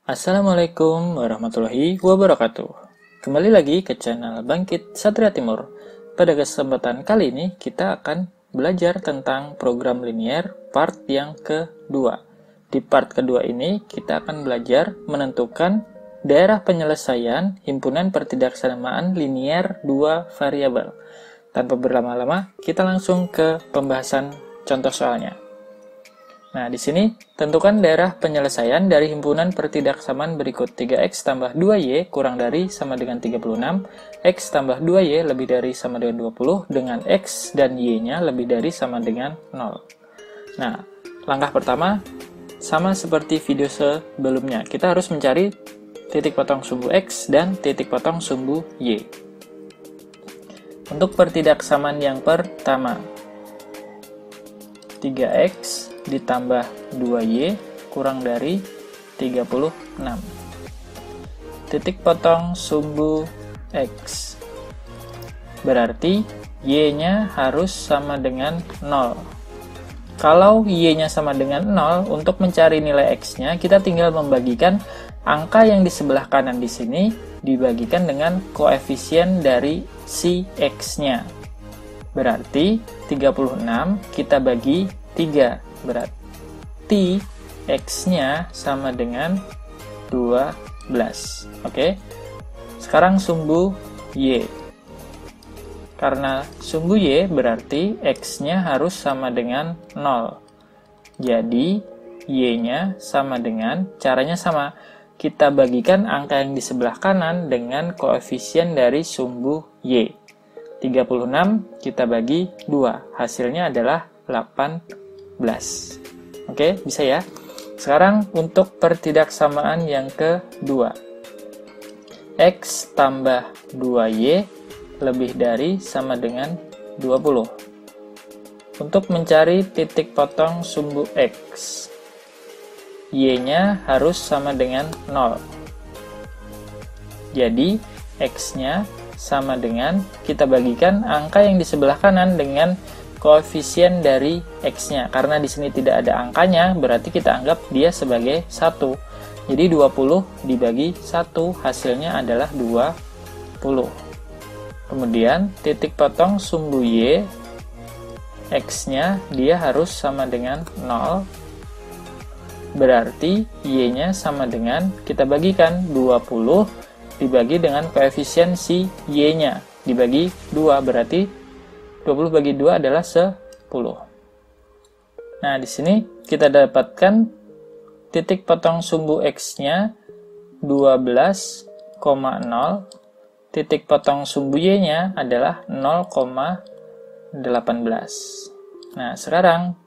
Assalamualaikum warahmatullahi wabarakatuh. Kembali lagi ke channel Bangkit Satria Timur. Pada kesempatan kali ini kita akan belajar tentang program linier part yang kedua. Di part kedua ini kita akan belajar menentukan daerah penyelesaian himpunan pertidaksamaan linier dua variabel. Tanpa berlama-lama, kita langsung ke pembahasan contoh soalnya. Nah, di sini tentukan daerah penyelesaian dari himpunan pertidaksamaan berikut 3x tambah 2y kurang dari sama dengan 36, x tambah 2y lebih dari sama dengan 20, dengan x dan y-nya lebih dari sama dengan 0. Nah, langkah pertama sama seperti video sebelumnya. Kita harus mencari titik potong sumbu x dan titik potong sumbu y. Untuk pertidaksamaan yang pertama, 3x ditambah 2y kurang dari 36. Titik potong sumbu x. Berarti y-nya harus sama dengan 0. Kalau y-nya sama dengan 0, untuk mencari nilai x-nya, kita tinggal membagikan angka yang di sebelah kanan di sini dibagikan dengan koefisien dari si x-nya. Berarti 36 kita bagi 3. Berarti x-nya sama dengan 12. Oke. Sekarang sumbu y. Karena sumbu y berarti x-nya harus sama dengan 0. Jadi y-nya sama dengan, caranya sama. Kita bagikan angka yang di sebelah kanan dengan koefisien dari sumbu y. 36 kita bagi 2. Hasilnya adalah 18. Oke, bisa ya. Sekarang untuk pertidaksamaan yang kedua. X tambah 2y lebih dari sama dengan 20. Untuk mencari titik potong sumbu x, y-nya harus sama dengan 0. Jadi, x-nya sama dengan, kita bagikan angka yang di sebelah kanan dengan koefisien dari x-nya. Karena di sini tidak ada angkanya, berarti kita anggap dia sebagai 1. Jadi 20 dibagi 1, hasilnya adalah 20. Kemudian titik potong sumbu y, x-nya dia harus sama dengan 0. Berarti y-nya sama dengan, kita bagikan 20 dibagi dengan koefisien si y-nya. Dibagi 2, berarti 20 bagi 2 adalah 10. Nah, di sini kita dapatkan titik potong sumbu x-nya 12,0. Titik potong sumbu y-nya adalah 0,18. Nah, sekarang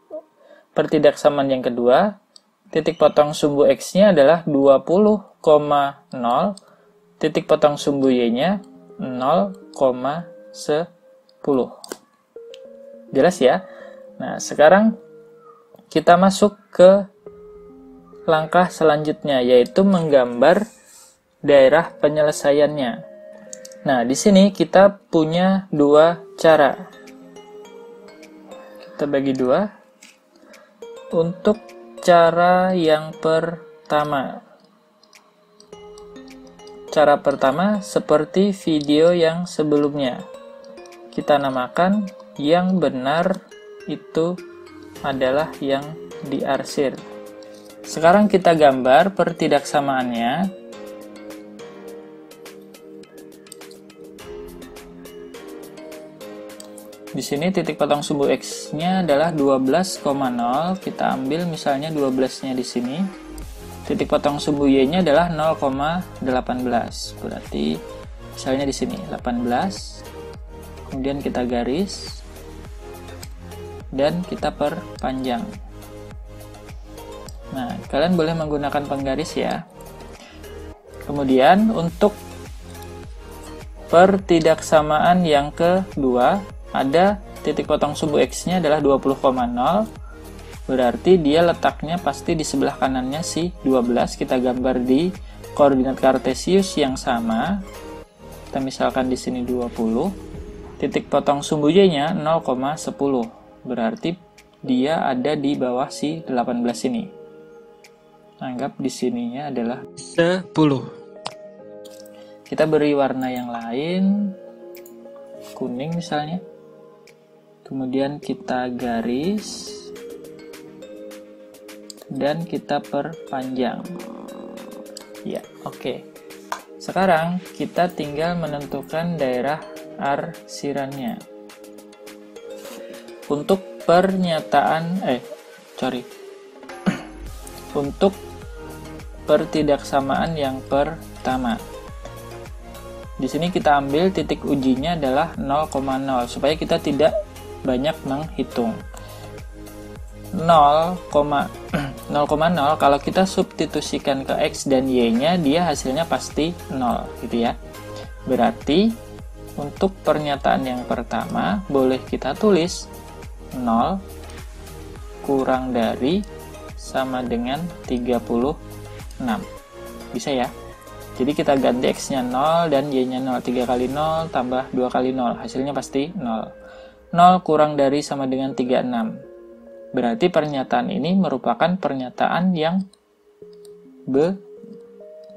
pertidaksamaan yang kedua, titik potong sumbu x-nya adalah 20,0. Titik potong sumbu y-nya 0,10. Jelas ya? Nah, sekarang kita masuk ke langkah selanjutnya, yaitu menggambar daerah penyelesaiannya. Nah, di sini kita punya dua cara. Kita bagi dua. Untuk cara yang pertama. Cara pertama seperti video yang sebelumnya. Kita namakan yang benar itu adalah yang diarsir. Sekarang kita gambar pertidaksamaannya. Di sini titik potong sumbu x-nya adalah 12,0. Kita ambil misalnya 12-nya di sini. Titik potong sumbu y-nya adalah 0,18. Berarti misalnya di sini 18. Kemudian kita garis dan kita perpanjang. Nah, kalian boleh menggunakan penggaris ya. Kemudian untuk pertidaksamaan yang kedua, ada titik potong sumbu x-nya adalah 20,0. Berarti dia letaknya pasti di sebelah kanannya si 12. Kita gambar di koordinat kartesius yang sama. Kita misalkan di sini 20. Titik potong sumbu y-nya 0,10. Berarti dia ada di bawah si 18 ini. Anggap di sininya adalah 10. Kita beri warna yang lain, kuning misalnya. Kemudian kita garis dan kita perpanjang. Ya, oke. Sekarang kita tinggal menentukan daerah arsirannya. Untuk pernyataan untuk pertidaksamaan yang pertama. Di sini kita ambil titik ujinya adalah 0,0 supaya kita tidak banyak menghitung. 0,0 kalau kita substitusikan ke X dan Y-nya, dia hasilnya pasti 0 gitu ya. Berarti untuk pernyataan yang pertama boleh kita tulis 0 kurang dari sama dengan 36. Bisa ya? Jadi kita ganti X-nya 0 dan Y-nya 0. 3 kali 0 tambah 2 kali 0. Hasilnya pasti 0. 0 kurang dari sama dengan 36. Berarti pernyataan ini merupakan pernyataan yang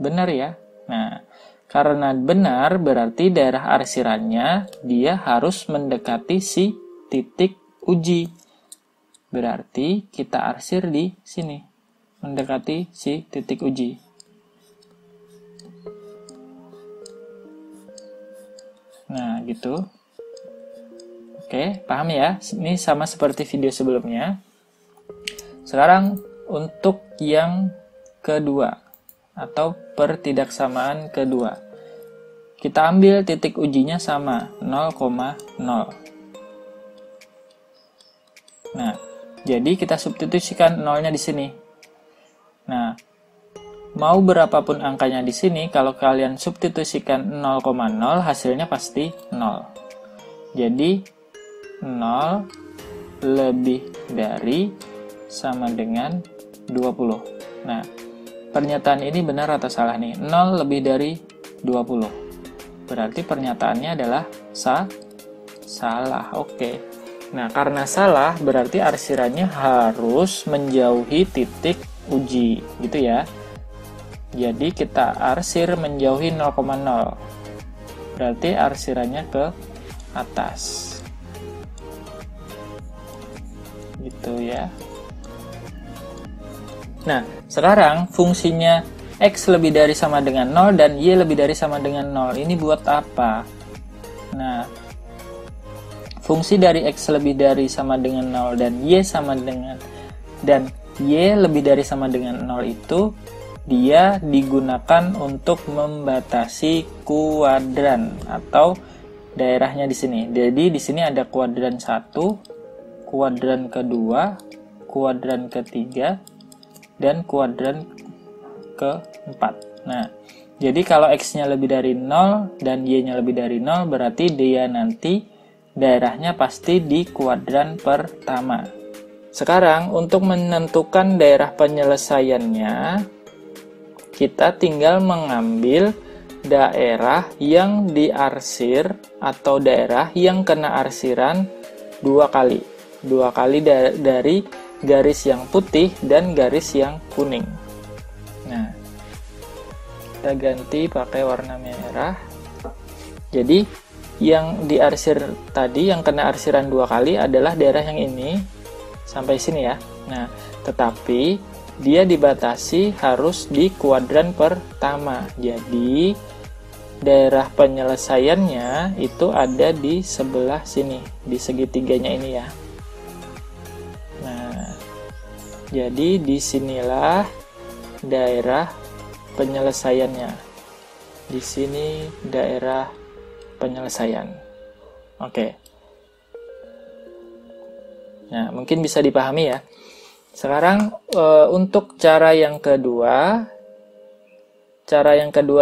benar ya. Nah, karena benar berarti daerah arsirannya dia harus mendekati si titik uji. Berarti kita arsir di sini. Mendekati si titik uji. Nah, gitu. Oke, paham ya? Ini sama seperti video sebelumnya. Sekarang untuk yang kedua atau pertidaksamaan kedua. Kita ambil titik ujinya sama 0,0. Nah, jadi kita substitusikan 0-nya di sini. Nah, mau berapapun angkanya di sini, kalau kalian substitusikan 0,0 hasilnya pasti 0. Jadi 0 lebih dari sama dengan 20. Nah, pernyataan ini benar atau salah nih? 0 lebih dari 20. Berarti pernyataannya adalah salah. Oke. Nah, karena salah berarti arsirannya harus menjauhi titik uji, gitu ya. Jadi kita arsir menjauhi 0,0. Berarti arsirannya ke atas. Gitu ya. Nah, sekarang fungsinya X lebih dari sama dengan 0 dan Y lebih dari sama dengan 0. Ini buat apa? Nah, fungsi dari X lebih dari sama dengan 0 dan Y lebih dari sama dengan 0 itu dia digunakan untuk membatasi kuadran atau daerahnya di sini. Jadi di sini ada kuadran 1, kuadran kedua, kuadran ketiga, dan kuadran keempat. Nah, jadi kalau X-nya lebih dari 0 dan Y-nya lebih dari 0, berarti dia nanti daerahnya pasti di kuadran pertama. Sekarang, untuk menentukan daerah penyelesaiannya, kita tinggal mengambil daerah yang diarsir atau daerah yang kena arsiran 2 kali. 2 kali dari garis yang putih dan garis yang kuning. Nah, kita ganti pakai warna merah. Jadi, yang diarsir tadi, yang kena arsiran 2 kali adalah daerah yang ini, sampai sini ya. Nah, tetapi dia dibatasi harus di kuadran pertama. Jadi, daerah penyelesaiannya itu ada di sebelah sini, di segitiganya ini ya. Jadi disinilah daerah penyelesaiannya. Di sini daerah penyelesaian. Oke. Nah, mungkin bisa dipahami ya. Sekarang untuk cara yang kedua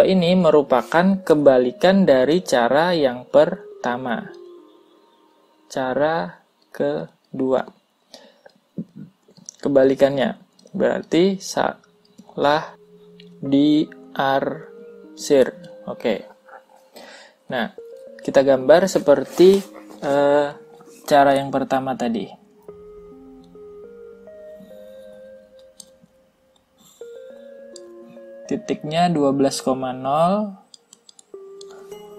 ini merupakan kebalikan dari cara yang pertama. Cara kedua. Kebalikannya berarti salah diarsir. Oke. Nah, kita gambar seperti cara yang pertama tadi. titiknya 12,0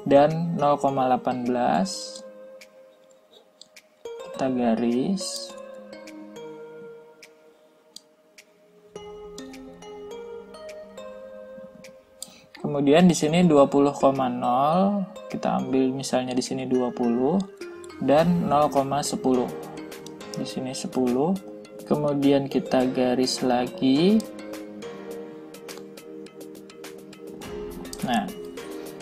dan 0,18. Kita garis. Kemudian di sini 20,0, kita ambil misalnya di sini 20 dan 0,10. Di sini 10. Kemudian kita garis lagi. Nah,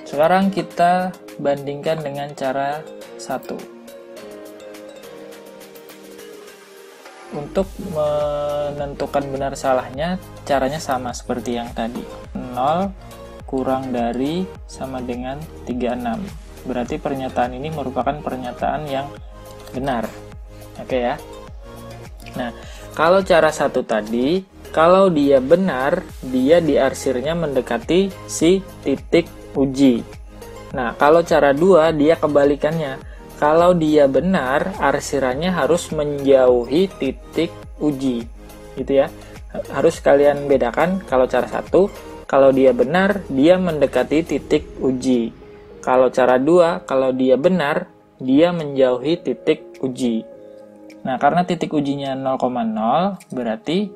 sekarang kita bandingkan dengan cara 1. Untuk menentukan benar salahnya, caranya sama seperti yang tadi. 0 kurang dari sama dengan 36. Berarti pernyataan ini merupakan pernyataan yang benar. Oke ya. Nah, kalau cara 1 tadi, kalau dia benar, dia diarsirnya mendekati si titik uji. Nah, kalau cara 2, dia kebalikannya. Kalau dia benar, arsirannya harus menjauhi titik uji. Gitu ya. Harus kalian bedakan. Kalau cara 1, kalau dia benar, dia mendekati titik uji. Kalau cara 2, kalau dia benar, dia menjauhi titik uji. Nah, karena titik ujinya 0,0, berarti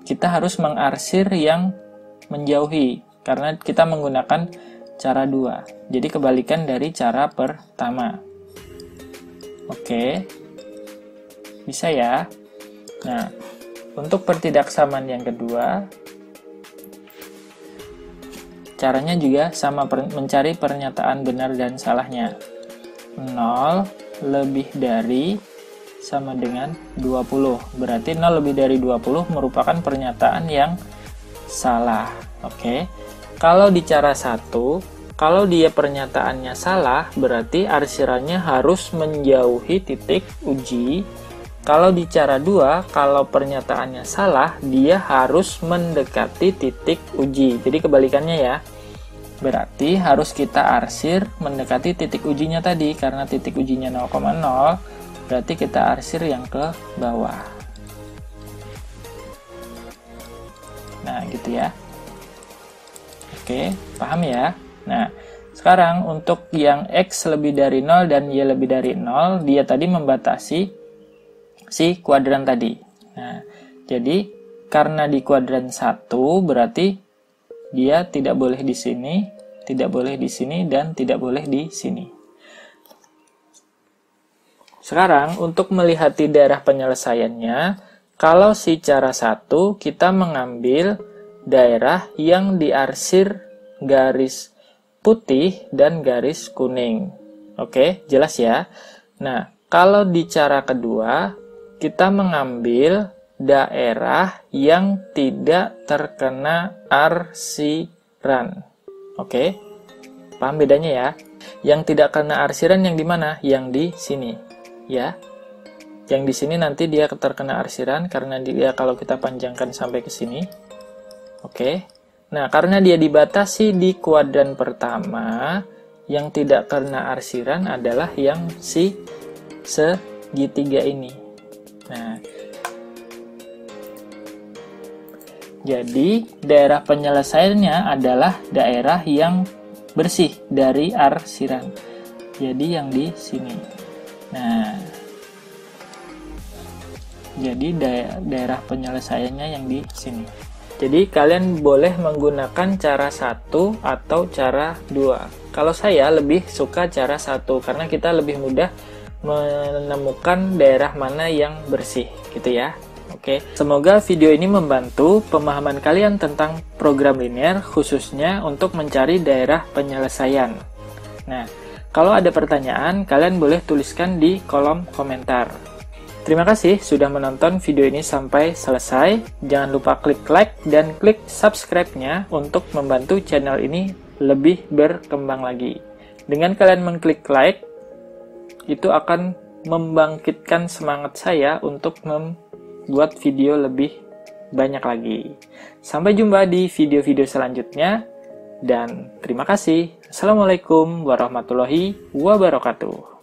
kita harus mengarsir yang menjauhi. Karena kita menggunakan cara 2. Jadi kebalikan dari cara pertama. Oke. Bisa ya? Nah, untuk pertidaksamaan yang kedua, caranya juga sama, mencari pernyataan benar dan salahnya. 0 lebih dari sama dengan 20. Berarti 0 lebih dari 20 merupakan pernyataan yang salah. Oke. Kalau di cara 1, kalau dia pernyataannya salah, berarti arsirannya harus menjauhi titik uji. Kalau di cara 2, kalau pernyataannya salah, dia harus mendekati titik uji. Jadi kebalikannya ya. Berarti harus kita arsir mendekati titik ujinya tadi. Karena titik ujinya 0,0, berarti kita arsir yang ke bawah. Nah, gitu ya. Oke, paham ya? Nah, sekarang untuk yang X lebih dari 0 dan Y lebih dari 0, dia tadi membatasi si kuadran tadi. Nah, jadi karena di kuadran 1 berarti dia tidak boleh di sini, tidak boleh di sini, dan tidak boleh di sini. Sekarang untuk melihat daerah penyelesaiannya, kalau si cara 1 kita mengambil daerah yang diarsir garis putih dan garis kuning. Oke, jelas ya? Nah, kalau di cara kedua, kita mengambil daerah yang tidak terkena arsiran. Oke, paham bedanya ya? Yang tidak kena arsiran yang di mana? Yang di sini, ya. Yang di sini nanti dia terkena arsiran karena dia kalau kita panjangkan sampai ke sini. Oke. Nah, karena dia dibatasi di kuadran pertama, yang tidak kena arsiran adalah yang si segitiga ini. Nah, jadi daerah penyelesaiannya adalah daerah yang bersih dari arsiran. Jadi yang di sini. Nah, jadi daerah penyelesaiannya yang di sini. Jadi kalian boleh menggunakan cara 1 atau cara 2. Kalau saya lebih suka cara 1 karena kita lebih mudah menemukan daerah mana yang bersih gitu ya. Oke, semoga video ini membantu pemahaman kalian tentang program linear khususnya untuk mencari daerah penyelesaian. Nah, kalau ada pertanyaan kalian boleh tuliskan di kolom komentar. Terima kasih sudah menonton video ini sampai selesai. Jangan lupa klik like dan klik subscribe-nya untuk membantu channel ini lebih berkembang lagi. Dengan kalian mengklik like, itu akan membangkitkan semangat saya untuk membuat video lebih banyak lagi. Sampai jumpa di video-video selanjutnya, dan terima kasih. Assalamualaikum warahmatullahi wabarakatuh.